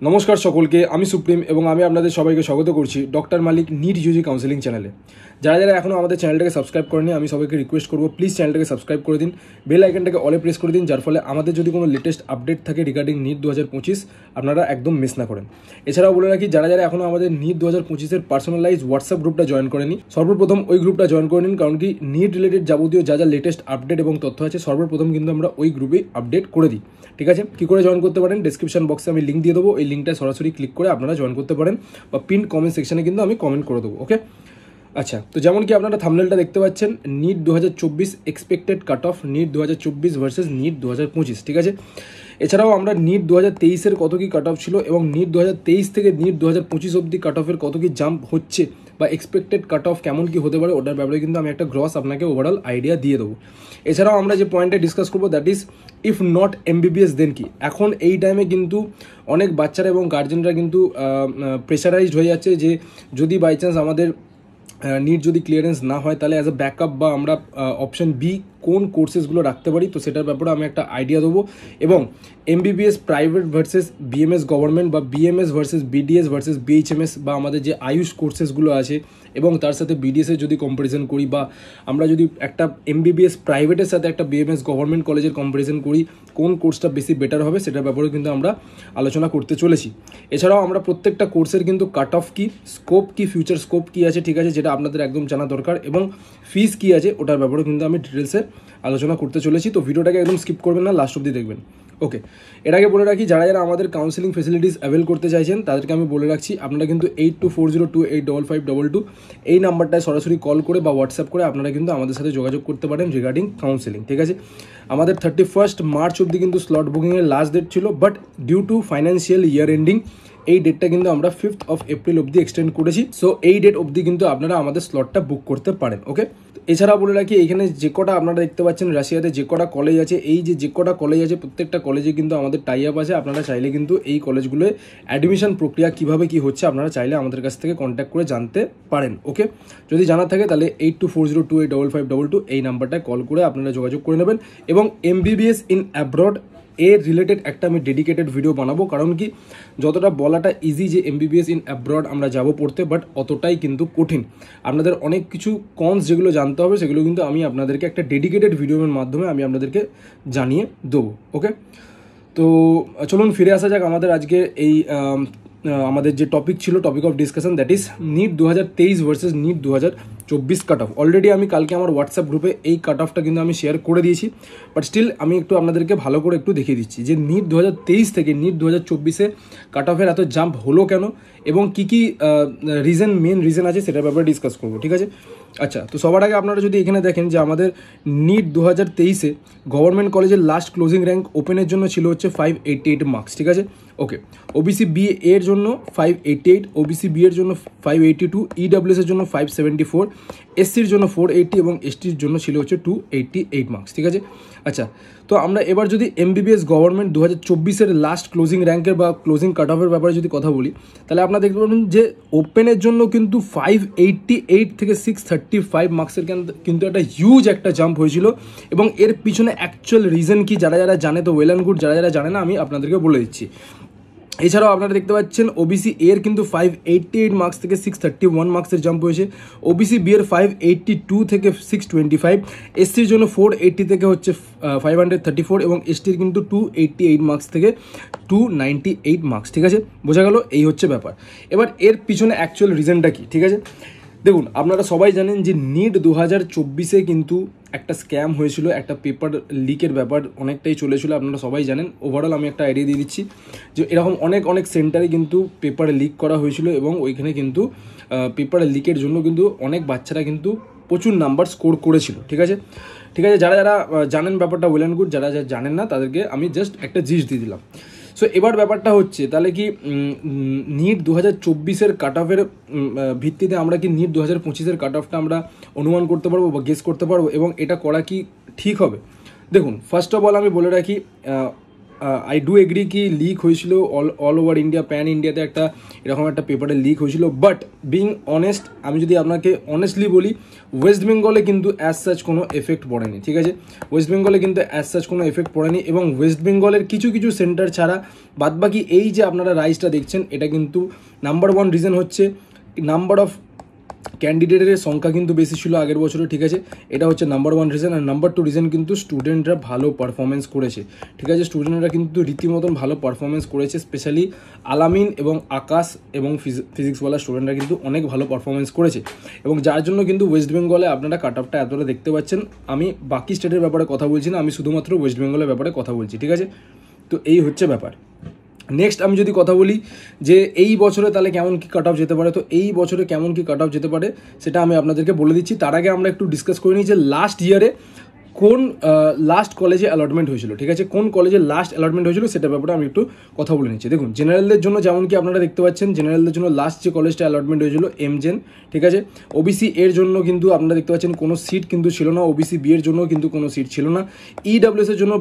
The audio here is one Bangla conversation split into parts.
নমস্কার সকলকে, আমি সুপ্রিম এবং আমি আপনাদের সবাইকে স্বাগত করছি ডক্টর মালিক নিট ইউজি কাউন্সেলিং চ্যানেলে। যারা যারা এখনও আমাদের চ্যানেলটাকে সাবস্ক্রাইব করেনি, আমি সবাইকে রিকোয়েস্ট করবো প্লিজ চ্যানেলটাকে সাবস্ক্রাইব করে দিন, বেল আইকনটাকে অলে প্রেস করে দিন, যার ফলে আমাদের যদি কোনো লেটেস্ট আপডেট থাকে রিগার্ডিং নিট 2025 আপনারা একদম মিস না করেন। এছাড়াও বলে রাখি, যারা যারা এখনও আমাদের নিট 2025-এর পার্সোনালাইজ হোয়াটসঅ্যাপ গ্রুপটা জয়েন করেনি, সর্বপ্রথম ওই গ্রুপটা জয়েন করে নিন, কারণ কি নিট রিলেটেড যাবতীয় যা যা লেটেস্ট আপডেট এবং তথ্য আছে সর্বপ্রথম কিন্তু আমরা ওই গ্রুপে আপডেট করে দিই। ঠিক আছে, কী করে জয়েন করতে পারেন ডিসক্রিপশন বক্সে আমি লিঙ্ক দিয়ে দেবো, এই লিঙ্কটা সরাসরি ক্লিক করে আপনারা জয়েন করতে পারেন বা পিন কমেন্ট সেকশনে কিন্তু আমি কমেন্ট করে দেবো। ওকে, আচ্ছা, তো যেমন কি আপনারা থাম্বনেলটা দেখতে পাচ্ছেন, NEET 2024 expected cut off NEET 2024 versus NEET 2025। ঠিক আছে, এছাড়াও আমরা নিট 2023-এর কত কি কাট অফ ছিল এবং নিট 2023 থেকে নিট 2025 অবধি কাট অফের কত কি জাম্প হচ্ছে বা এক্সপেক্টেড কাট অফ কেমন কি হতে পারে ওটার ব্যাপারে কিন্তু আমি একটা গ্রস আপনাকে ওভারঅল আইডিয়া দিয়ে দেবো। এছাড়াও আমরা যে পয়েন্টে ডিসকাস করবো that is if not MBBS then কি। এখন এই টাইমে কিন্তু অনেক বাচ্চারা এবং গার্জেনরা কিন্তু প্রেশারাইজড হয়ে যাচ্ছে যে যদি বাই চান্স আমাদের নিট যদি ক্লিয়ারেন্স না হয় তাহলে অ্যাজ এ ব্যাকআপ বা আমরা অপশন বি কোন কোর্সেসগুলো রাখতে পারি, তো সেটার ব্যাপারে আমি একটা আইডিয়া দেবো। এবং MBBS private versus BMS government বা BMS versus BDS versus BHMS বা আমাদের যে আয়ুষ কোর্সেসগুলো আছে এবং তার সাথে বিডিএসের যদি কম্পারিজন করি বা আমরা যদি একটা এমবিবিএস প্রাইভেটের সাথে একটা বিএমএস গভর্নমেন্ট কলেজের কম্পারিজন করি, কোন কোর্সটা বেশি বেটার হবে সেটার ব্যাপারেও কিন্তু আমরা আলোচনা করতে চলেছি। এছাড়াও আমরা প্রত্যেকটা কোর্সের কিন্তু কাট অফ কী, স্কোপ কী, ফিউচার স্কোপ কী আছে, ঠিক আছে, যেটা আপনাদের একদম জানা দরকার, এবং ফিস কী আছে ওটার ব্যাপারেও কিন্তু আমি ডিটেলসে আলোচনা করতে চলেছি। তো ভিডিওটাকে একদম স্কিপ করবেন না, লাস্ট অবধি দেখবেন। ওকে, এর আগে বলে রাখি, যারা যারা আমাদের কাউন্সেলিং ফেসিলিটিস অ্যাভেল করতে চাইছেন তাদেরকে আমি বলে রাখছি, আপনারা কিন্তু 8240285522 এই নাম্বারটায় সরাসরি কল করে বা হোয়াটসঅ্যাপ করে আপনারা কিন্তু আমাদের সাথে যোগাযোগ করতে পারেন রিগার্ডিং কাউন্সেলিং। ঠিক আছে, আমাদের 31 মার্চ অবধি কিন্তু স্লট বুকিংয়ের লাস্ট ডেট ছিল, but due to financial year ending এই ডেটটা কিন্তু আমরা 5th এপ্রিল অবধি এক্সটেন্ড করেছি। সো এই ডেট অবধি কিন্তু আপনারা আমাদের স্লটটা বুক করতে পারেন। ওকে, এছাড়া বলে রাখি, এখানে যে কটা আপনারা দেখতে পাচ্ছেন রাশিয়াতে যে কটা কলেজ আছে, এই যে কটা কলেজ আছে প্রত্যেকটা কলেজে কিন্তু আমাদের টাই আপ আছে। আপনারা চাইলে কিন্তু এই কলেজগুলোয় অ্যাডমিশন প্রক্রিয়া কীভাবে কী হচ্ছে আপনারা চাইলে আমাদের কাছ থেকে কন্ট্যাক্ট করে জানতে পারেন। ওকে, যদি জানা থাকে তাহলে 8240285522 এই নাম্বারটায় কল করে আপনারা যোগাযোগ করে নেবেন। এবং এমবিবিএস ইন অ্যাব্রড এর রিলেটেড একটা আমি ডেডিকেটেড ভিডিও বানাবো, কারণ কি যতটা বলাটা ইজি যে এমবিবিএস ইন অ্যাব্রড আমরা যাব পড়তে, বাট অতটাই কিন্তু কঠিন। আপনাদের অনেক কিছু কনস যেগুলো জানতে হবে সেগুলো কিন্তু আমি আপনাদেরকে একটা ডেডিকেটেড ভিডিওর মাধ্যমে আমি আপনাদেরকে জানিয়ে দেবো। ওকে, তো চলুন ফিরে আসা যাক আমাদের আজকে এই আমাদের যে টপিক ছিল, topic of discussion, that is NEET 2023 versus NEET 2024 cut off. Already আমি কালকে আমার হোয়াটসঅ্যাপ গ্রুপে এই কাট অফটা কিন্তু আমি শেয়ার করে দিয়েছি, বাট স্টিল আমি একটু আপনাদেরকে ভালো করে একটু দেখিয়ে দিচ্ছি যে নিট 2023 থেকে নিট 2024-এ কাট অফের এত জাম্প হলো কেন এবং কী কী মেন রিজন আছে সেটার ব্যাপারে ডিসকাস করবো। ঠিক আছে, আচ্ছা, তো সবার আগে আপনারা যদি এখানে দেখেন যে আমাদের নিট 2023-এ গভর্নমেন্ট কলেজের লাস্ট ক্লোজিং র্যাঙ্ক ওপেনের জন্য ছিল হচ্ছে 588 মার্কস। ঠিক আছে, ওকে, ওবিসি বি এর জন্য 588, ওবিসি বি এর জন্য 582, ইডব্লিউএস এর জন্য 574, এসসির জন্য 480 এবং এসটির জন্য ছিল হচ্ছে 288 মার্কস। ঠিক আছে, আচ্ছা, তো আমরা এবার যদি এমবিবিএস গভর্নমেন্ট 2024-এর লাস্ট ক্লোজিং র্যাঙ্কের বা ক্লোজিং কাট অফের ব্যাপারে যদি কথা বলি, তাহলে আপনারা দেখতে পাবেন যে ওপেনের জন্য কিন্তু 588 থেকে 635 মার্কসের কিন্তু একটা হিউজ একটা জাম্প হয়েছিল। এবং এর পিছনে অ্যাকচুয়াল রিজন কি যারা যারা জানে তো ওয়েল অ্যান্ড গুড, যারা যারা জানে না আমি আপনাদেরকে বলে দিচ্ছি। এছাড়াও আপনারা দেখতে পাচ্ছেন ওবিসি এর কিন্তু 588 মার্কস থেকে 631 মার্কসের জাম্প হয়েছে, ওবিসি বি এর 582 থেকে 625, এসসির জন্য 480 থেকে হচ্ছে 534 এবং এসটির কিন্তু 288 মার্কস থেকে 298 মার্কস। ঠিক আছে, বোঝা গেল, এই হচ্ছে ব্যাপার। এবার এর পিছনে অ্যাকচুয়াল রিজনটা কি? ঠিক আছে, দেখুন, আপনারা সবাই জানেন যে নিট 2024-এ কিন্তু একটা স্ক্যাম হয়েছিল, একটা পেপার লিকের ব্যাপার অনেকটাই চলেছিল, আপনারা সবাই জানেন। ওভারঅল আমি একটা আইডিয়া দিয়ে দিচ্ছি যে এরকম অনেক সেন্টারে কিন্তু পেপার লিক করা হয়েছিল এবং ওইখানে কিন্তু পেপার লিকের জন্য কিন্তু অনেক বাচ্চারা কিন্তু প্রচুর নাম্বার স্কোর করেছিল। ঠিক আছে, যারা যারা জানেন ব্যাপারটা ওয়েল অ্যান্ড গুড, যারা যারা জানেন না তাদেরকে আমি জাস্ট একটা জিস্ট দিয়ে দিলাম। সো এবার ব্যাপারটা হচ্ছে তাহলে কি নিট 2024-এর কাট অফের ভিত্তিতে আমরা কি নিট 2025-এর কাট অফটা আমরা অনুমান করতে পারবো বা গেস করতে পারবো এবং এটা করা কি ঠিক হবে? দেখুন, ফার্স্ট অফ অল আমি বলে রাখি, আই ডু এগ্রি কি লিক হয়েছিল অল ওভার ইন্ডিয়া, প্যান ইন্ডিয়াতে একটা এরকম একটা পেপারে লিক হয়েছিল, বাট বিং অনেস্ট আমি যদি আপনাকে অনেস্টলি বলি, ওয়েস্ট বেঙ্গলে কিন্তু অ্যাজ সাচ কোনো এফেক্ট পড়েনি, ঠিক আছে। ওয়েস্ট বেঙ্গলে কিন্তু অ্যাজ সাচ কোনো এফেক্ট পড়েনি, এবং ওয়েস্ট বেঙ্গলের কিছু কিছু সেন্টার ছাড়া বাদবাকি এই যে আপনারা রাইজটা দেখছেন, এটা কিন্তু নাম্বার ওয়ান রিজন হচ্ছে নাম্বার অফ ক্যান্ডিডেটের সংখ্যা কিন্তু বেশি ছিল আগের বছরে, ঠিক আছে। এটা হচ্ছে নাম্বার ওয়ান রিজন। আর নাম্বার টু রিজন কিন্তু স্টুডেন্টরা ভালো পারফরমেন্স করেছে, ঠিক আছে। স্টুডেন্টরা কিন্তু রীতিমতন ভালো পারফরমেন্স করেছে, স্পেশালি আলামিন এবং আকাশ এবং ফিজিক্সওয়ালা স্টুডেন্টরা কিন্তু অনেক ভালো পারফরমেন্স করেছে, এবং যার জন্য কিন্তু ওয়েস্ট বেঙ্গলে আপনারা কাট অফটা এতটা দেখতে পাচ্ছেন। আমি বাকি স্টেটের ব্যাপারে কথা বলছি না, আমি শুধুমাত্র ওয়েস্ট বেঙ্গলের ব্যাপারে কথা বলছি, ঠিক আছে। তো এই হচ্ছে ব্যাপার। নেক্সট আমি যদি কথা বলি যে এই বছরে তাহলে কেমন কি কাট অফ যেতে পারে, তো এই বছরে কেমন কি কাট অফ যেতে পারে সেটা আমি আপনাদেরকে বলে দিচ্ছি। তার আগে আমরা একটু ডিসকাস করে নিই যে লাস্ট ইয়ারে কোন লাস্ট কলেজে অ্যালটমেন্ট হয়েছিল, ঠিক আছে। কোন কলেজে লাস্ট অ্যালটমেন্ট হয়েছিল সেটার ব্যাপারে আমি একটু কথা বলে নিচ্ছি। দেখুন, জেনারেলদের জন্য যেমন কি আপনারা দেখতে পাচ্ছেন, জেনারেলদের জন্য লাস্ট যে কলেজটা অ্যালটমেন্ট হয়েছিল এমজেন, ঠিক আছে। ওবিসি এর জন্য কিন্তু আপনারা দেখতে পাচ্ছেন কোনো সিট কিন্তু ছিল না, ওবিসি বি এর জন্য কিন্তু কোনো সিট ছিল না। ইডব্লিউএস এর জন্য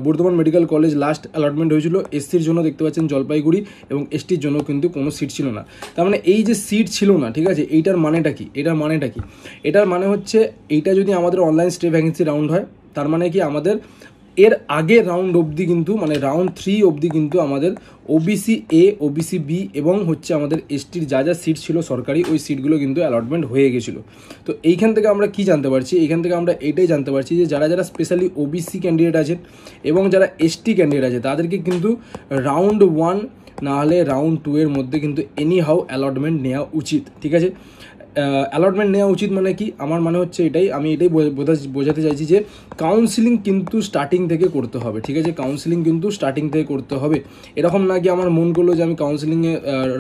Bardhaman medical college last allotment হয়েছিল। এসসির জন্য দেখতে পাচ্ছেন জলপাইগুড়ি, এবং এসটির জন্য কিন্তু কোনো সিট ছিল না। তার মানে এই যে সিট ছিল না, ঠিক আছে, এইটার মানেটা কি? এটার মানে হচ্ছে এইটা যদি আমাদের অনলাইন স্টে ভ্যাকেন্সি রাউন্ড হয়, তার মানে কি আমাদের এর আগের রাউন্ড অবধি কিন্তু, মানে রাউন্ড 3 অবধি কিন্তু আমাদের ওবিসি এ, ওবিসি বি এবং হচ্ছে আমাদের এসটির যা যা সিট ছিল সরকারি, ওই সিটগুলো কিন্তু অ্যালটমেন্ট হয়ে গেছিলো। তো এইখান থেকে আমরা কি জানতে পারছি? এইখান থেকে আমরা এটাই জানতে পারছি যে যারা যারা স্পেশালি ওবিসি ক্যান্ডিডেট আছেন এবং যারা এসটি ক্যান্ডিডেট আছে, তাদেরকে কিন্তু রাউন্ড 1 না হলে রাউন্ড 2 এর মধ্যে কিন্তু এনি হাউ অ্যালটমেন্ট নেওয়া উচিত, ঠিক আছে। অ্যালটমেন্ট নেওয়া উচিত মানে কি? আমার মানে হচ্ছে এটাই, আমি এটাই বোঝাতে চাইছি যে কাউন্সিলিং কিন্তু স্টার্টিং থেকে করতে হবে, ঠিক আছে। কাউন্সিলিং কিন্তু স্টার্টিং থেকে করতে হবে। এরকম না কি আমার মন করলো যে আমি কাউন্সিলিংয়ে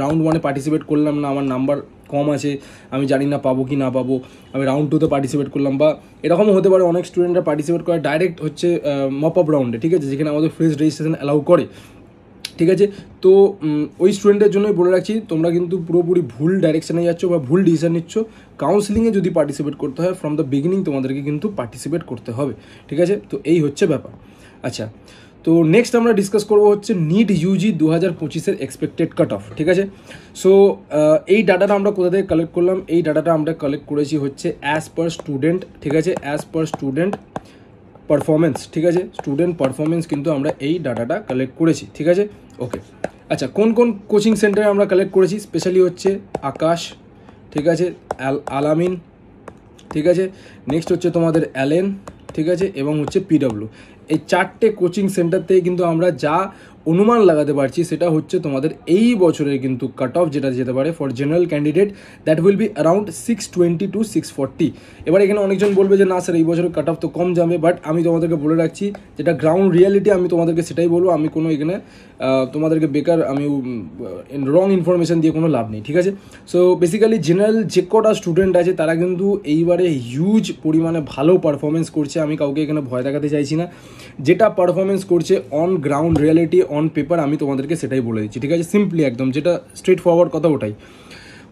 রাউন্ড 1-এ পার্টিসিপেট করলাম না, আমার নাম্বার কম আছে, আমি জানি না পাবো কি না পাবো, আমি রাউন্ড 2-তে পার্টিসিপেট করলাম, বা এরকমও হতে পারে অনেক স্টুডেন্টরা পার্টিসিপেট করে ডাইরেক্ট হচ্ছে মপ আপ রাউন্ডে, ঠিক আছে, যেখানে আমাদের ফ্রেশ রেজিস্ট্রেশন অ্যালাউ করে, ঠিক আছে। তো ওই স্টুডেন্টের জন্যই বলে রাখছি, তোমরা কিন্তু পুরোপুরি ভুল ডাইরেকশানে যাচ্ছ বা ভুল ডিসিশন নিচ্ছ। কাউন্সিলিংয়ে যদি পার্টিসিপেট করতে হয়, ফ্রম দ্য বিগিনিং তোমাদেরকে কিন্তু পার্টিসিপেট করতে হবে, ঠিক আছে। তো এই হচ্ছে ব্যাপার। আচ্ছা, তো নেক্সট আমরা ডিসকাস করবো হচ্ছে নিট ইউজি 2025-এর এক্সপেক্টেড কাট অফ, ঠিক আছে। সো এই ডাটাটা আমরা কোথা থেকে কালেক্ট করলাম? এই ডাটাটা আমরা কালেক্ট করেছি হচ্ছে অ্যাজ পার স্টুডেন্ট, ঠিক আছে, অ্যাজ পার স্টুডেন্ট পারফরমেন্স, ঠিক আছে। স্টুডেন্ট পারফরমেন্স কিন্তু আমরা এই ডাটাটা কালেক্ট করেছি, ঠিক আছে। ওকে, আচ্ছা, কোন কোন কোচিং সেন্টারে আমরা কালেক্ট করেছি? স্পেশালি হচ্ছে আকাশ, ঠিক আছে, আলামিন, ঠিক আছে, নেক্সট হচ্ছে তোমাদের অ্যালেন, ঠিক আছে, এবং হচ্ছে পিডব্লিউ। এই 4টে কোচিং সেন্টার থেকে কিন্তু আমরা যা অনুমান লাগাতে পারছি সেটা হচ্ছে তোমাদের এই বছরের কিন্তু কাট অফ যেটা যেতে পারে for general candidate, that will be around 620 to 640। এবার এখানে অনেকজন বলবে যে না স্যার, এই বছরের কাট অফ তো কম যাবে, বাট আমি তোমাদেরকে বলে রাখছি যেটা গ্রাউন্ড রিয়ালিটি, আমি তোমাদেরকে সেটাই বলবো। আমি কোনো এখানে তোমাদেরকে বেকার আমি রং ইনফরমেশন দিয়ে কোনো লাভ নেই, ঠিক আছে। সো বেসিক্যালি জেনারেল যে কটা স্টুডেন্ট আছে তারা কিন্তু এইবারে হিউজ পরিমাণে ভালো পারফরমেন্স করছে। আমি কাউকে এখানে ভয় দেখাতে চাইছি না, যেটা পারফরমেন্স করছে on ground reality on paper আমি তোমাদেরকে সেটাই বলে দিচ্ছি, ঠিক আছে। সিম্পলি একদম যেটা স্ট্রেট ফরওয়ার্ড কথা ওটাই।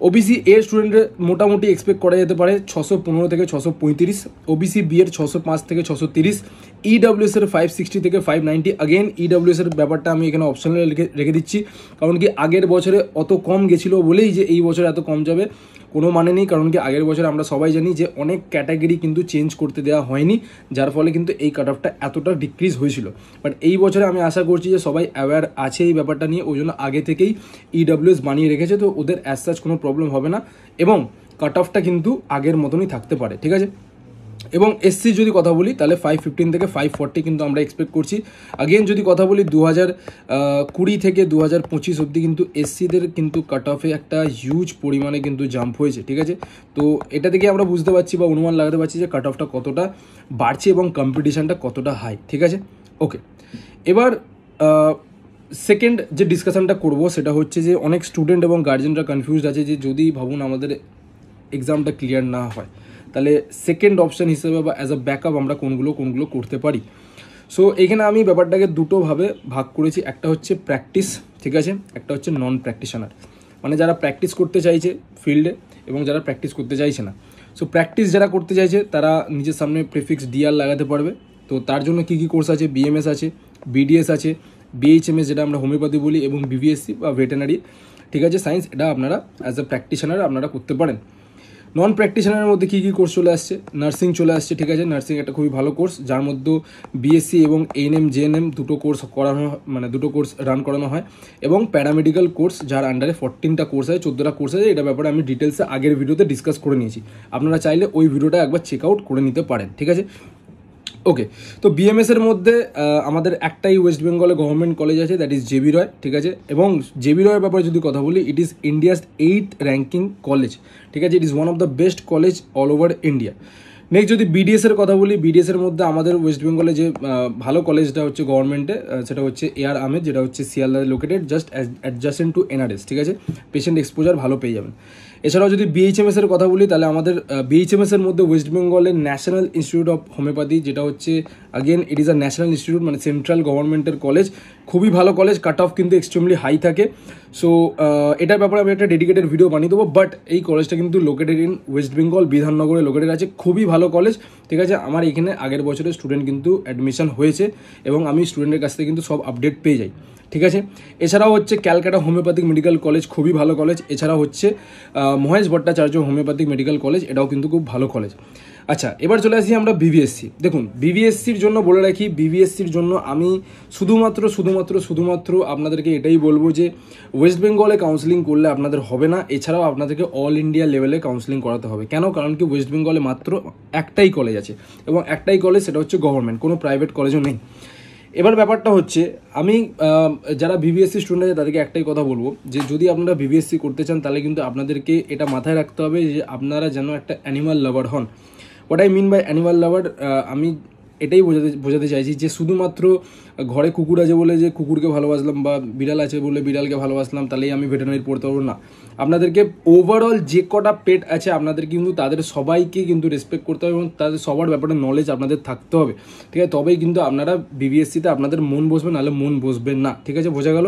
ওবিসি এর স্টুডেন্টের মোটামুটি এক্সপেক্ট করা যেতে পারে 615 থেকে 635, ওবিসি বি এর 605 থেকে 630, ইডব্লিউএস এর 560 থেকে 590। আগেন ইডব্লিউএস এর ব্যাপারটা আমি এখানে অপশনাল রেখে দিচ্ছি, কারণ কি আগের বছরে অত কম গেছিলো বলেই যে এই বছর এত কম যাবে কোনো মানে নেই। কারণ কি আগের বছর আমরা সবাই জানি যে অনেক ক্যাটাগরি কিন্তু চেঞ্জ করতে দেওয়া হয়নি, যার ফলে কিন্তু এই কাট অফটা এতটা ডিক্রিজ হয়েছিল। বাট এই বছরে আমি আশা করছি যে সবাই অ্যাওয়্যার আছে এই ব্যাপারটা নিয়ে, ওই জন্য আগে থেকেই ইডব্লিউএস বানিয়ে রেখেছে, তো ওদের অ্যাজ সাচ কোনো প্রবলেম হবে না, এবং কাট অফটা কিন্তু আগের মতনই থাকতে পারে, ঠিক আছে। এবং এসসি যদি কথা বলি তাহলে 515 থেকে 540 কিন্তু আমরা এক্সপেক্ট করছি। আগেন যদি কথা বলি 2020 থেকে 2025 অবধি কিন্তু এসসিদের কিন্তু কাট অফে একটা হিউজ পরিমাণে কিন্তু জাম্প হয়েছে, ঠিক আছে। তো এটা থেকে আমরা বুঝতে পারছি বা অনুমান লাগাতে পারছি যে কাট অফটা কতটা বাড়ছে এবং কম্পিটিশানটা কতটা হাই, ঠিক আছে। ওকে, এবার সেকেন্ড যে ডিসকাশনটা করবো সেটা হচ্ছে যে অনেক স্টুডেন্ট এবং গার্জেনরা কনফিউজড আছে যে যদি ভাবুন আমাদের এক্সামটা ক্লিয়ার না হয় তাহলে সেকেন্ড অপশান হিসেবে বা অ্যাজ আ ব্যাকআপ আমরা কোনগুলো করতে পারি। সো এখানে আমি ব্যাপারটাকে দুটোভাবে ভাগ করেছি, একটা হচ্ছে প্র্যাকটিস, ঠিক আছে, একটা হচ্ছে নন প্র্যাকটিশনার, মানে যারা প্র্যাকটিস করতে চাইছে ফিল্ডে এবং যারা প্র্যাকটিস করতে চাইছে না। সো প্র্যাকটিস যারা করতে চাইছে তারা নিজের সামনে প্রিফিক্স ডিআর লাগাতে পারবে। তো তার জন্য কী কী কোর্স আছে? বিএমএস আছে, বিডিএস আছে, বিএইচএমএস যেটা আমরা হোমিওপ্যাথি বলি, এবং বিবিএসসি বা ভেটেনারি, ঠিক আছে, সায়েন্স, এটা আপনারা অ্যাজ এ প্র্যাকটিশনার আপনারা করতে পারেন। নন প্র্যাকটিশনারের মধ্যে কী কী কোর্স চলে আসছে? নার্সিং চলে আসছে, ঠিক আছে, নার্সিং একটা খুবই ভালো কোর্স, যার মধ্যে বিএসসি এবং এএনএম জেএনএম দুটো কোর্স করানো, মানে দুটো কোর্স রান করানো হয়, এবং প্যারামেডিক্যাল কোর্স যার আন্ডারে 14টা কোর্স আছে, 14টা কোর্স আছে। এটা ব্যাপারে আমি ডিটেলসে আগের ভিডিওতে ডিসকাস করে নিয়েছি, আপনারা চাইলে ওই ভিডিওটা একবার চেক আউট করে নিতে পারেন, ঠিক আছে। ওকে, তো বিএমএসের মধ্যে আমাদের একটাই ওয়েস্ট বেঙ্গলে গভর্নমেন্ট কলেজ আছে, দ্যাট ইজ জেবি রয়, ঠিক আছে। এবং জেবি রয়ের ব্যাপারে যদি কথা বলি, it is India's 8th ranking college, ঠিক আছে। It is one of the best college all over India. Next যদি বিডিএসের কথা বলি, বিডিএসের মধ্যে আমাদের ওয়েস্ট বেঙ্গলে যে ভালো কলেজটা হচ্ছে গভর্নমেন্টে, সেটা হচ্ছে এআর আহমেদ, যেটা হচ্ছে শিয়ালদায় located, just adjacent to NRS, ঠিক আছে। পেশেন্ট এক্সপোজার ভালো পেয়ে যাবেন। এছাড়াও যদি বিএইচএমএস এর কথা বলি, তাহলে আমাদের বিএইচএমএস এর মধ্যে ওয়েস্ট বেঙ্গলের ন্যাশনাল ইনস্টিটিউট অফ হোমিওপ্যাথি, যেটা হচ্ছে again it is a national institute, মানে সেন্ট্রাল গভর্নমেন্টের কলেজ, খুবই ভালো কলেজ, কাট অফ কিন্তু এক্সট্রিমলি হাই থাকে। সো এটার ব্যাপারে আমি একটা ডেডিকেটেড ভিডিও বানিয়ে দেবো, বাট এই কলেজটা কিন্তু লোকেটেড ইন ওয়েস্ট বেঙ্গল, বিধাননগরে লোকেটেড আছে, খুবই ভালো কলেজ, ঠিক আছে। আমার এখানে আগের বছরে স্টুডেন্ট কিন্তু অ্যাডমিশন হয়েছে, এবং আমি স্টুডেন্টের কাছ থেকে কিন্তু সব আপডেট পেয়ে যাই, ঠিক আছে। এছাড়াও হচ্ছে ক্যালকাটা হোমিওপ্যাথিক মেডিকেল কলেজ, খুবই ভালো কলেজ। এছাড়াও হচ্ছে Mahesh Bhattacharya homeopathic medical college, এটাও কিন্তু খুব ভালো কলেজ। আচ্ছা, এবার চলে আসি আমরা বিবিএসসি। দেখুন, বিবিএসসির জন্য বলে রাখি, বিবিএসসির জন্য আমি শুধুমাত্র আপনাদেরকে এটাই বলবো যে ওয়েস্ট বেঙ্গলে কাউন্সিলিং করলে আপনাদের হবে না, এছাড়াও আপনাদেরকে অল ইন্ডিয়া লেভেলে কাউন্সিলিং করাতে হবে। কেন? কারণ কি ওয়েস্ট বেঙ্গলে মাত্র একটাই কলেজ আছে, এবং একটাই কলেজ, সেটা হচ্ছে গভর্নমেন্ট, কোনো প্রাইভেট কলেজও নেই। এবার ব্যাপারটা হচ্ছে, আমি যারা বিবিএসসি স্টুডেন্ট আছে তাদেরকে একটাই কথা বলবো, যে যদি আপনারা বিবিএসসি করতে চান, তাহলে কিন্তু আপনাদেরকে এটা মাথায় রাখতে হবে যে আপনারা যেন একটা অ্যানিমাল লাভার হন। What I mean by animal lover, আমি এটাই বোঝাতে চাইছি যে শুধুমাত্র ঘরে কুকুর আছে বলে যে কুকুরকে ভালোবাসলাম, বা বিড়াল আছে বলে বিড়ালকে ভালোবাসলাম, তাহলেই আমি ভেটেরিনারি পড়তে পারবো না। আপনাদেরকে ওভারঅল যে কটা পেট আছে আপনাদের কিন্তু তাদের সবাইকে কিন্তু রেসপেক্ট করতে হবে, এবং তাদের সবার ব্যাপারে নলেজ আপনাদের থাকতে হবে, ঠিক আছে। তবেই কিন্তু আপনারা বিবিএসসিতে আপনাদের মন বসবে, নাহলে মন বসবে না, ঠিক আছে, বোঝা গেল।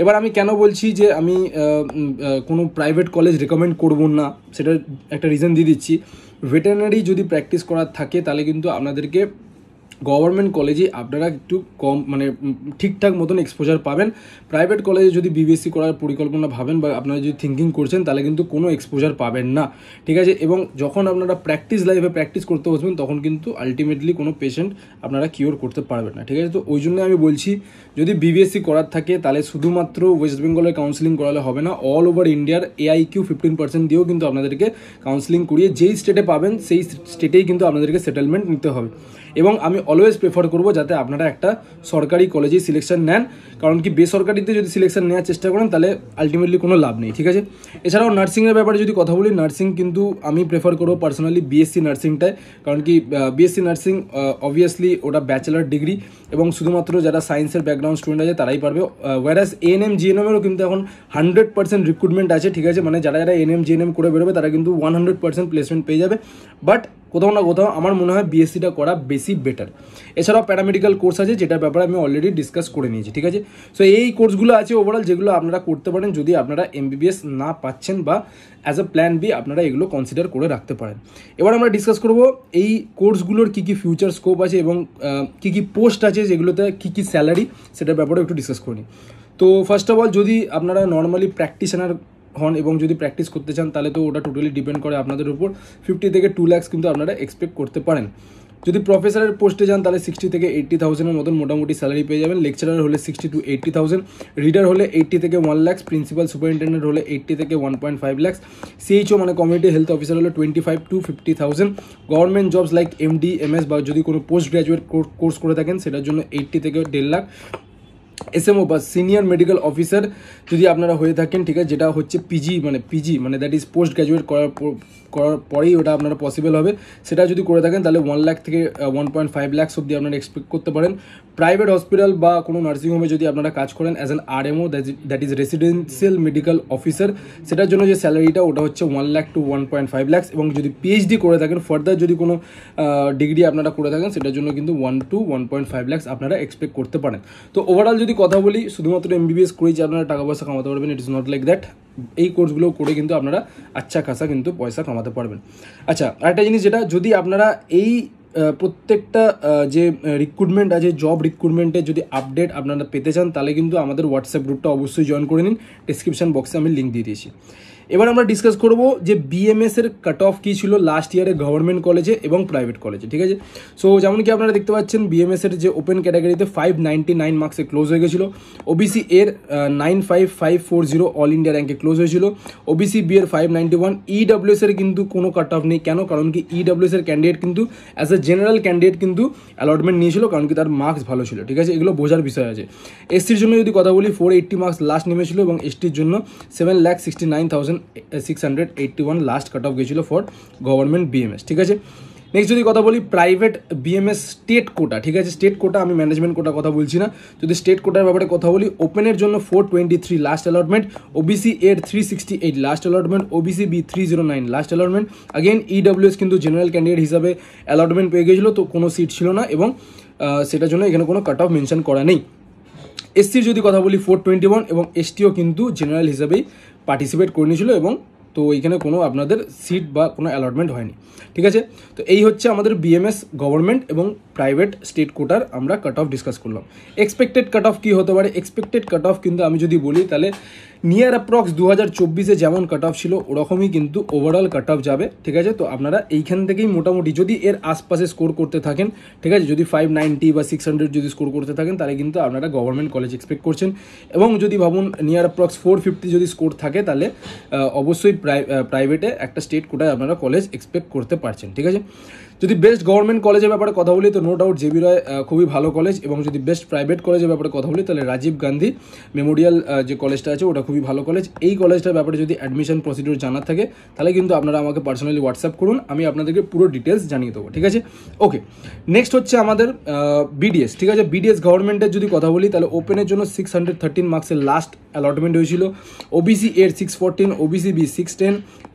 এবার আমি কেন বলছি যে আমি কোনো প্রাইভেট কলেজ রেকমেন্ড করবো না, সেটার একটা রিজন দিয়ে দিচ্ছি। ভেটেরিনারি যদি প্র্যাকটিস করার থাকে, তাহলে কিন্তু আপনাদেরকে গভর্নমেন্ট কলেজে আপনারা একটু কম, মানে ঠিকঠাক মতন এক্সপোজার পাবেন। প্রাইভেট কলেজে যদি বিবিএসসি করার পরিকল্পনা ভাবেন, বা আপনারা যদি থিঙ্কিং করছেন, তাহলে কিন্তু কোনো এক্সপোজার পাবেন না, ঠিক আছে। এবং যখন আপনারা প্র্যাকটিস লাইফে প্র্যাকটিস করতে বসবেন, তখন কিন্তু আলটিমেটলি কোনো পেশেন্ট আপনারা কিওর করতে পারবেন না, ঠিক আছে। তো ওই জন্য আমি বলছি, যদি বিবিএসসি করার থাকে, তাহলে শুধুমাত্র ওয়েস্ট বেঙ্গলের কাউন্সিলিং করালে হবে না, অল ওভার ইন্ডিয়ার AIQ 15% দিয়েও কিন্তু আপনাদেরকে কাউন্সিলিং করিয়ে যেই স্টেটে পাবেন, সেই স্টেটেই কিন্তু আপনাদেরকে সেটেলমেন্ট নিতে হবে। এবং আমি অলওয়েজ প্রেফার করবো যাতে আপনারা একটা সরকারি কলেজেই সিলেকশন নেন, কারণ কি বেসরকারিতে যদি সিলেকশন নেওয়ার চেষ্টা করেন, তাহলে আলটিমেটলি কোনো লাভ নেই, ঠিক আছে। এছাড়াও নার্সিংয়ের ব্যাপারে যদি কথা বলি, নার্সিং কিন্তু আমি প্রেফার করবো পার্সোনালি বিএসসি নার্সিংটায়, কারণ কি বিএসসি নার্সিং অবভিয়াসলি ওটা ব্যাচেলার ডিগ্রি, এবং শুধুমাত্র যারা সায়েন্সের ব্যাকগ্রাউন্ড স্টুডেন্ট আছে তারাই পারবে। ওয়ারাস এএনএম জিএনএমেরও কিন্তু এখন 100% রিক্রুটমেন্ট আছে, ঠিক আছে, মানে যারা এএনএম জিএনএম করে বেরোবে তারা কিন্তু 100% প্লেসমেন্ট পেয়ে যাবে। বাট কোথাও না কোথাও আমার মনে হয় বিএসসিটা করা বেশি বেটার। এছাড়াও প্যারামেডিক্যাল কোর্স আছে, যেটার ব্যাপারে আমি অলরেডি ডিসকাস করে নিয়েছি, ঠিক আছে। সো এই কোর্সগুলো আছে ওভারঅল, যেগুলো আপনারা করতে পারেন যদি আপনারা এমবিবিএস না পাচ্ছেন, বা অ্যাজ এ প্ল্যান বি আপনারা এগুলো কনসিডার করে রাখতে পারেন। এবার আমরা ডিসকাস করব এই কোর্সগুলোর কী কী ফিউচার স্কোপ আছে, এবং কী কী পোস্ট আছে, যেগুলোতে কী কী স্যালারি, সেটার ব্যাপারে একটু ডিসকাস করে নিই। তো ফার্স্ট অফ অল, যদি আপনারা নর্মালি প্র্যাকটিশনার হন এবং যদি প্র্যাকটিস করতে চান, তাহলে তো ওটা টোটালি ডিপেন্ড করে আপনাদের উপর। 50 থেকে 2 লাখ কিন্তু আপনারা এক্সপেক্ট করতে পারেন। যদি প্রফেসরের পোস্টে যান, তাহলে 60 থেকে 80,000-এর মতন মোটামুটি স্যালারি পেয়ে যাবেন। লেকচারার হলে 60 to 80,000, রিডার হলে 80 থেকে 1 লাখ, প্রিন্সিপাল সুপারিনটেন্ডেন্ট হলে 80 থেকে 1.5 লাখ, CHO মানে কমিউনিটি হেলথ অফিসার হলে 25 to 50,000। Government jobs like MD MS বা যদি কোনো পোস্ট গ্র্যাজুয়েট কোর্স করে থাকেন, সেটার জন্য 80 থেকে 1.5 লাখ। SMO বা সিনিয়র মেডিকেল অফিসার যদি আপনারা হয়ে থাকেন, ঠিক আছে, যেটা হচ্ছে পিজি মানে দ্যাট ইজ পোস্ট গ্র্যাজুয়েট করার পরেই ওটা আপনারা পসিবল হবে, সেটা যদি করে থাকেন, তাহলে 1 লাখ থেকে 1.5 লাখ অব্দি আপনারা এক্সপেক্ট করতে পারেন। প্রাইভেট হসপিটাল বা কোনো নার্সিংহোমে যদি আপনারা কাজ করেন as an RMO, that is residential medical officer, সেটার জন্য যে স্যালারিটা ওটা হচ্ছে 1 লাখ to 1.5 লাখ। এবং যদি PhD করে থাকেন, ফার্দার যদি কোনো ডিগ্রি আপনারা করে থাকেন, সেটার জন্য কিন্তু 1 to 1.5 লাখ আপনারা এক্সপেক্ট করতে পারেন। তো ওভারঅল যদি কথা বলি, শুধুমাত্র MBBS করেই যে আপনারা টাকা পয়সা কামাতে পারবেন, it is not like that. এই কোর্সগুলো করে কিন্তু আপনারা আচ্ছা খাসা কিন্তু পয়সা কামাতে পারবেন। আচ্ছা, আরেকটা জিনিস, যেটা যদি আপনারা এই প্রত্যেকটা যে রিক্রুটমেন্ট আছে, জব রিক্রুটমেন্টের যদি আপডেট আপনারা পেতে চান তাহলে কিন্তু আমাদের হোয়াটসঅ্যাপ গ্রুপটা অবশ্যই জয়েন করে নিন। ডিসক্রিপশন বক্সে আমি লিঙ্ক দিয়ে দিয়েছি। এবার আমরা ডিসকাস করব যে বিএমএস এর কাট অফ কী ছিল লাস্ট ইয়ারে গভর্নমেন্ট কলেজে এবং প্রাইভেট কলেজে, ঠিক আছে। সো যেমন কি আপনারা দেখতে পাচ্ছেন বিএমএস এর যে ওপেন ক্যাটাগরিতে 599 মার্কসে ক্লোজ হয়ে গেছিলো। ওবিসি এর 95540 অল ইন্ডিয়া র্যাঙ্কে ক্লোজ হয়েছিল। ওবিসি বি এর 591। ইডব্লিউএস এর কিন্তু কোনো কাট অফ নেই। কেন? কারণ কি ইডব্লিউএস এর ক্যান্ডিডেট কিন্তু অ্যাজ এ জেনারেল ক্যান্ডিডেট কিন্তু অ্যালটমেন্ট নিয়েছিল, কারণ কি তার মার্কস ভালো ছিল, ঠিক আছে। এগুলো বোঝার বিষয় আছে। এসসির জন্য যদি কথা বলি 480 মার্কস লাস্ট নেমেছিল এবং এসটির জন্য 7,69,681 লাস্ট কাট অফ গেছিলো ফর গভর্নমেন্ট বিএমএস, ঠিক আছে। নেক্সট যদি কথা বলি প্রাইভেট বিএমএস স্টেট কোটা, ঠিক আছে। স্টেট কোটা, আমি ম্যানেজমেন্ট কোটা কথা বলছি না। যদি স্টেট কোটার ব্যাপারে কথা বলি, ওপেনের জন্য 423 লাস্ট অ্যালটমেন্ট, ওবিসি এর 368 last allotment, OBC B 309 last allotment. Again EWS কিন্তু জেনারেল ক্যান্ডিডেট হিসাবে অ্যালটমেন্ট পেয়ে গেছিলো, তো কোনো সিট ছিল না এবং সেটার জন্য এখানে কোনো কাট অফ মেনশন করা নেই। এসসির যদি কথা বলি 421 এবং এসটিও কিন্তু জেনারেল হিসাবেই পার্টিসিপেট করে নিয়েছিল এবং তো এইখানে কোনো আপনাদের সিট বা কোনো অ্যালটমেন্ট হয়নি, ঠিক আছে। তো এই হচ্ছে আমাদের বিএমএস গভর্নমেন্ট এবং প্রাইভেট স্টেট কোটার আমরা কাট অফ ডিসকাস করলাম। এক্সপেক্টেড কাট অফ কী হতে পারে? এক্সপেক্টেড কাট অফ কিন্তু আমি যদি বলি তাহলে নিয়ার অ্যাপ্রক্স 2024-এ যেমন কাট অফ ছিল ওরকমই কিন্তু ওভারঅল কাট অফ যাবে, ঠিক আছে। তো আপনারা এইখান থেকেই মোটামুটি যদি এর আশপাশে স্কোর করতে থাকেন, ঠিক আছে, যদি 590 বা 600 যদি স্কোর করতে থাকেন তাহলে কিন্তু আপনারা গভর্নমেন্ট কলেজ এক্সপেক্ট করছেন। এবং যদি ভাবুন নিয়ার অ্যাপ্রক্স 450 যদি স্কোর থাকে তাহলে অবশ্যই প্রাইভেটে একটা স্টেট কোটায় আপনারা কলেজ এক্সপেক্ট করতে পারছেন, ঠিক আছে। যদি বেস্ট গভর্নমেন্ট কলেজের ব্যাপারে কথা বলি তো নো ডাউট জেবি রয় খুবই ভালো কলেজ, এবং যদি বেস্ট প্রাইভেট কলেজের ব্যাপারে কথা বলি তাহলে রাজীব গান্ধী মেমোরিয়াল যে কলেজটা আছে ওটা খুবই ভালো কলেজ। এই কলেজটার ব্যাপারে যদি অ্যাডমিশন প্রসিডিউর জানার থাকে তাহলে কিন্তু আপনারা আমাকে পার্সোনালি হোয়াটসঅ্যাপ করুন, আমি আপনাদেরকে পুরো ডিটেলস জানিয়ে দেবো, ঠিক আছে। ওকে, নেক্সট হচ্ছে আমাদের বিডিএস, ঠিক আছে। বিডিএস গভর্নমেন্টের যদি কথা বলি তাহলে ওপেনের জন্য 613 মার্কসের লাস্ট অ্যালটমেন্ট হয়েছিল। ওবিসি এর 614, ওবিসি বি 610,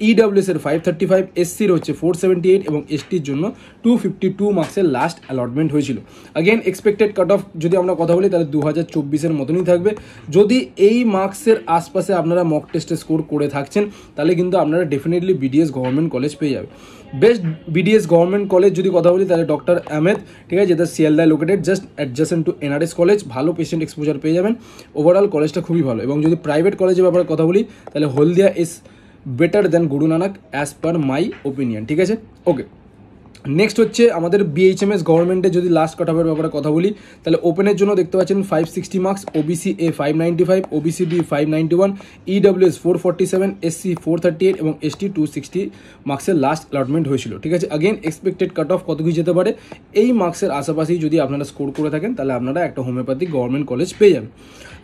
ইডব্লিউএস এর 535, এসসির হচ্ছে 478 এবং এসটির জন্য 252 মার্কসের লাস্ট অ্যালটমেন্ট হয়েছিল। আগেন এক্সপেক্টেড কাট অফ যদি আমরা কথা বলি তাহলে 2024-এর মতনই থাকবে। যদি এই মার্কসের আশপাশে আপনারা মক টেস্টে স্কোর করে থাকছেন তাহলে কিন্তু আপনারা ডেফিনেটলি বিডিএস গভর্নমেন্ট কলেজ পেয়ে যাবে। বেস্ট বিডিএস গভর্নমেন্ট কলেজ যদি কথা বলি তাহলে ডক্টর আহমেদ, ঠিক আছে, যেটা শিয়ালদায় located, just adjacent to NRS college, ভালো পেশেন্ট এক্সপোজার পেয়ে যাবেন। ওভারঅল কলেজটা খুবই ভালো। এবং যদি প্রাইভেট কলেজের ব্যাপারে কথা বলি তাহলে হলদিয়া is better than Guru Nanak as per my opinion, ঠিক আছে। ওকে, নেক্সট হচ্ছে আমাদের বিএইচএমএস গভর্নমেন্টের যদি লাস্ট কাট অফের ব্যাপারে কথা বলি তাহলে ওপেনের জন্য দেখতে পাচ্ছেন 560 marks, OBC A 595, OBC B 591, EWS 447, SC 438 এবং এসটি 260 মার্কসের লাস্ট অ্যালটমেন্ট হয়েছিল, ঠিক আছে। আগেন এক্সপেক্টেড কাট অফ কত কি যেতে পারে? এই মার্কসের আশেপাশেই যদি আপনারা স্কোর করে থাকেন তাহলে আপনারা একটা হোমিওপ্যাথিক গভর্নমেন্ট কলেজ পেয়ে যাবেন।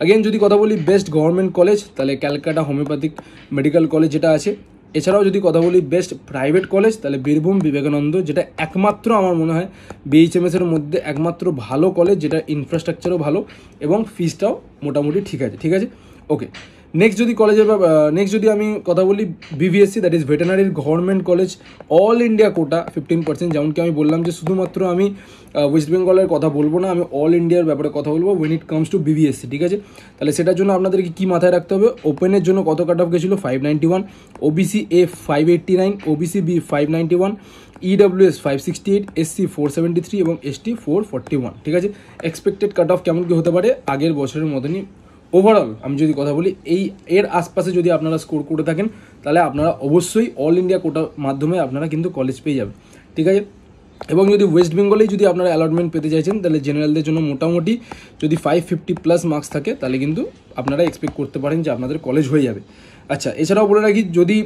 আগেন যদি কথা বলি বেস্ট গভর্নমেন্ট কলেজ তাহলে ক্যালকাটা হোমিওপ্যাথিক মেডিকেল কলেজ যেটা আছে। এছাড়াও যদি কথা বলি বেস্ট প্রাইভেট কলেজ তাহলে বীরভূম বিবেকানন্দ, যেটা একমাত্র আমার মনে হয় বিএইচএমএসের মধ্যে একমাত্র ভালো কলেজ, যেটা ইনফ্রাস্ট্রাকচারও ভালো এবং ফিসটাও মোটামুটি ঠিক আছে, ঠিক আছে। ওকে, নেক্সট যদি আমি কথা বলি বিভিএসসি, দ্যাট ইজ ভেটেনারির government college, all India quota 15%। যেমনকি আমি বললাম যে শুধুমাত্র আমি ওয়েস্ট বেঙ্গলের কথা বলবো না, আমি অল ইন্ডিয়ার ব্যাপারে কথা বলবো when it comes to BVSc, ঠিক আছে। তাহলে সেটার জন্য আপনাদেরকে কী মাথায় রাখতে হবে? ওপেনের জন্য কত কাট অফ গেছিলো? 591, OBC A 589, OBC B 591, EWS 568, SC 473 এবং এসটি 441, ঠিক আছে। এক্সপেক্টেড কাট অফ কেমন কি হতে পারে? আগের বছরের মতনই ওভারঅল আমি যদি কথা বলি এর আশপাশে যদি আপনারা স্কোর করে থাকেন তাহলে আপনারা অবশ্যই অল ইন্ডিয়া কোটার মাধ্যমে আপনারা কিন্তু কলেজ পেয়ে যাবেন, ঠিক আছে। এবং যদি ওয়েস্ট বেঙ্গলেই যদি আপনারা অ্যালটমেন্ট পেতে চাইছেন তাহলে জেনারেলদের জন্য মোটামুটি যদি 550+ মার্কস থাকে তাহলে কিন্তু আপনারা এক্সপেক্ট করতে পারেন যে আপনাদের কলেজ হয়ে যাবে। আচ্ছা, এছাড়াও বলে রাখি যদি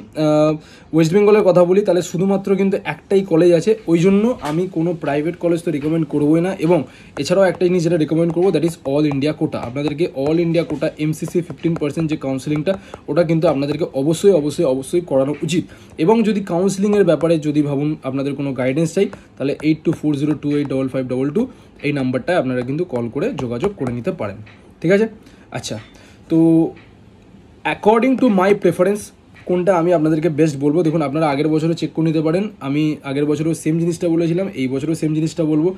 ওয়েস্ট বেঙ্গলের কথা বলি তাহলে শুধুমাত্র কিন্তু একটাই কলেজ আছে, ওই জন্য আমি কোনো প্রাইভেট কলেজ তো রিকমেন্ড করবোই না। এবং এছাড়াও একটা জিনিস যেটা রিকমেন্ড করবো that is all India quota. আপনাদেরকে অল ইন্ডিয়া কোটা এমসিসি 15% যে কাউন্সিলিংটা ওটা কিন্তু আপনাদেরকে অবশ্যই অবশ্যই অবশ্যই করানো উচিত। এবং যদি কাউন্সিলিংয়ের ব্যাপারে যদি ভাবুন আপনাদের কোনো গাইডেন্স চাই তাহলে 8240285522 এই নাম্বারটায় আপনারা কিন্তু কল করে যোগাযোগ করে নিতে পারেন, ঠিক আছে। আচ্ছা, তো অ্যাকর্ডিং টু মাই প্রেফারেন্স কোনটা আমি আপনাদেরকে বেস্ট বলবো, দেখুন আপনারা আগের বছরও চেক করে নিতে পারেন। আমি আগের বছরও সেম জিনিসটা বলেছিলাম, এই বছরও সেম জিনিসটা বলবো।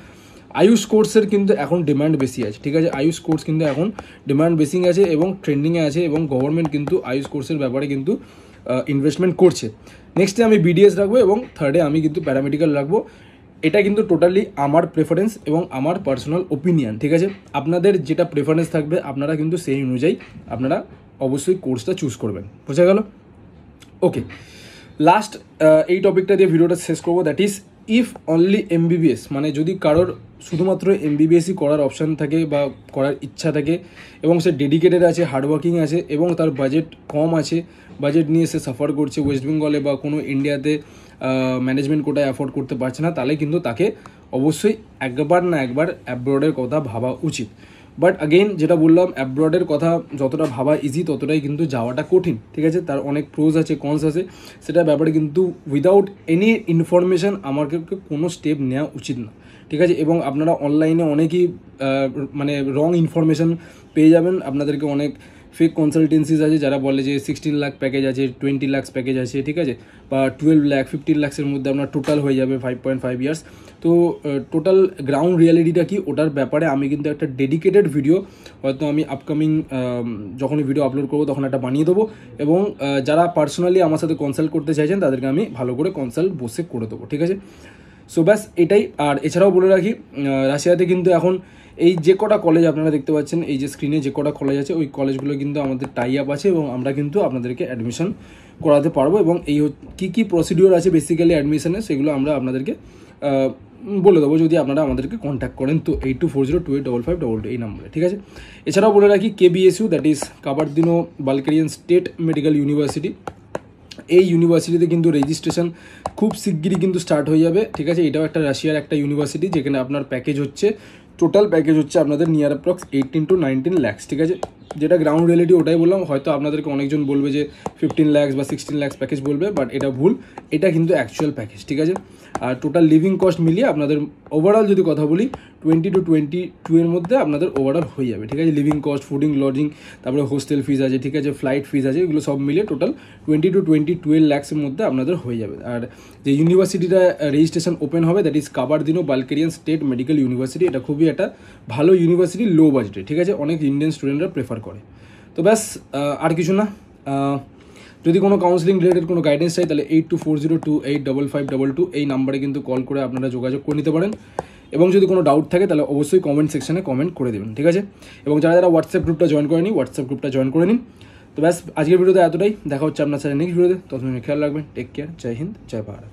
আয়ুষ কোর্সের কিন্তু এখন ডিমান্ড বেশি আছে, ঠিক আছে। আয়ুষ কোর্স কিন্তু এখন ডিমান্ড বেশি আছে এবং ট্রেন্ডিংয়ে আছে এবং গভর্নমেন্ট কিন্তু আয়ুষ কোর্সের ব্যাপারে কিন্তু ইনভেস্টমেন্ট করছে। নেক্সটে আমি বিডিএস রাখবো এবং থার্ডে আমি কিন্তু প্যারামেডিক্যাল রাখবো। এটা কিন্তু টোটালি আমার প্রেফারেন্স এবং আমার পার্সোনাল ওপিনিয়ন, ঠিক আছে? আপনাদের যেটা প্রেফারেন্স থাকবে আপনারা কিন্তু সেই অনুযায়ী আপনারা অবশ্যই কোর্সটা চুজ করবেন, বোঝা গেল? ওকে, লাস্ট এই টপিকটা দিয়ে ভিডিওটা শেষ করবো, that is if only MBBS, মানে যদি কারোর শুধুমাত্র এমবিবিএসই করার অপশান থাকে বা করার ইচ্ছা থাকে এবং সে ডেডিকেটেড আছে, হার্ডওয়ার্কিং আছে এবং তার বাজেট কম আছে, বাজেট নিয়ে সে সাফার করছে ওয়েস্ট বেঙ্গলে বা কোনো ইন্ডিয়াতে ম্যানেজমেন্ট কোটায় অ্যাফোর্ড করতে পারছে না, তাহলে কিন্তু তাকে অবশ্যই একবার না একবার অ্যাব্রডের কথা ভাবা উচিত। বাট আগেইন যেটা বললাম, অ্যাব্রডের কথা যতটা ভাবা ইজি ততটাই কিন্তু যাওয়াটা কঠিন, ঠিক আছে? তার অনেক প্রোজ আছে, কনস আছে, সেটা ব্যাপারে কিন্তু উইদাউট এনি ইনফরমেশান আমাকে কোনো স্টেপ নেওয়া উচিত না, ঠিক আছে? এবং আপনারা অনলাইনে অনেকই মানে রং ইনফরমেশান পেয়ে যাবেন। আপনাদেরকে অনেক ফেক কনসালটেন্সিস আছে যারা বলে যে 16 লাখ প্যাকেজ আছে, 20 লাখ প্যাকেজ আছে, ঠিক আছে? বা 12 লাখ 15 লাখসের মধ্যে আপনার টোটাল হয়ে যাবে 5.5 ইয়ার্স। তো টোটাল গ্রাউন্ড রিয়ালিটিটা কি, ওটার ব্যাপারে আমি কিন্তু একটা ডেডিকেটেড ভিডিও হয়তো আমি আপকামিং যখনই ভিডিও আপলোড করবো তখন একটা বানিয়ে দেবো, এবং যারা পার্সোনালি আমার সাথে কনসাল্ট করতে চাইছেন তাদেরকে আমি ভালো করে কনসাল্ট বসে করে দেবো, ঠিক আছে? সো ব্যাস এটাই। আর এছাড়াও বলে রাখি, রাশিয়াতে কিন্তু এখন এই যে কটা কলেজ আপনারা দেখতে পাচ্ছেন, এই যে স্ক্রিনে যে কটা কলেজ আছে, ওই কলেজগুলো কিন্তু আমাদের টাই আপ আছে এবং আমরা কিন্তু আপনাদেরকে অ্যাডমিশন করাতে পারবো। এবং এই কী প্রসিডিওর আছে বেসিক্যালি অ্যাডমিশনে, সেগুলো আমরা আপনাদেরকে বলে দেবো যদি আপনারা আমাদেরকে কন্ট্যাক্ট করেন। তো 8240285522 এই নাম্বারে, ঠিক আছে? এছাড়াও বলে রাখি KBSU, that is Kabardino Balkarian state medical university, এই ইউনিভার্সিটিতে কিন্তু রেজিস্ট্রেশন খুব শিগগিরই কিন্তু স্টার্ট হয়ে যাবে, ঠিক আছে? এটাও একটা রাশিয়ার একটা ইউনিভার্সিটি যেখানে আপনার প্যাকেজ হচ্ছে, টোটাল প্যাকেজ হচ্ছে আপনাদের নিয়ার অ্যাপ্রক্স 18 to 19 lakhs, ঠিক আছে? যেটা গ্রাউন্ড রিয়েলিটি ওটাই বললাম। হয়তো আপনাদেরকে অনেকজন বলবে যে 15 lakhs বা 16 lakhs প্যাকেজ বলবে, বাট এটা ভুল, এটা কিন্তু অ্যাকচুয়াল প্যাকেজ, ঠিক আছে? আর টোটাল লিভিং কস্ট মিলিয়ে আপনাদের ওভারঅল যদি কথা বলি 20 to 22 এর মধ্যে আপনাদের ওভারঅল হয়ে যাবে, ঠিক আছে? লিভিং কস্ট, ফুডিং, লজিং, তারপরে হোস্টেল ফিজ আছে, ঠিক আছে? ফ্লাইট ফিজ আছে, এগুলো সব মিলিয়ে টোটাল 20 to 22 lakhsের মধ্যে আপনাদের হয়ে যাবে। আর যে ইউনিভার্সিটিটা রেজিস্ট্রেশন ওপেন হবে, that is Kabardino Balkarian state medical university. এটা খুবই একটা ভালো ইউনিভার্সিটি, লো বাজেটে, ঠিক আছে? অনেক ইন্ডিয়ান স্টুডেন্টরা প্রেফার করে। তো ব্যাস, আর কিছু না। যদি কোনো কাউন্সিলিং রিলেটেড কোনো গাইডেন্স চাই তাহলে 8240285522 এই নাম্বারে কিন্তু কল করে আপনারা যোগাযোগ করে নিতে পারেন। এবং যদি কোনো ডাউট থাকে তাহলে অবশ্যই কমেন্ট সেকশনে কমেন্ট করে দেবেন, ঠিক আছে? এবং যারা যারা হোয়াটসঅ্যাপ গ্রুপটা জয়েন করেনি, হোয়াটসঅ্যাপ গ্রুপটা জয়েন করে নিন। তো ব্যাস, আজকের ভিডিওতে এতটাই। দেখা হচ্ছে আপনার সাথে নেক্সট ভিডিওতে। ততক্ষণ খেয়াল রাখবেন। Take care. জয় হিন্দ, জয় ভারত।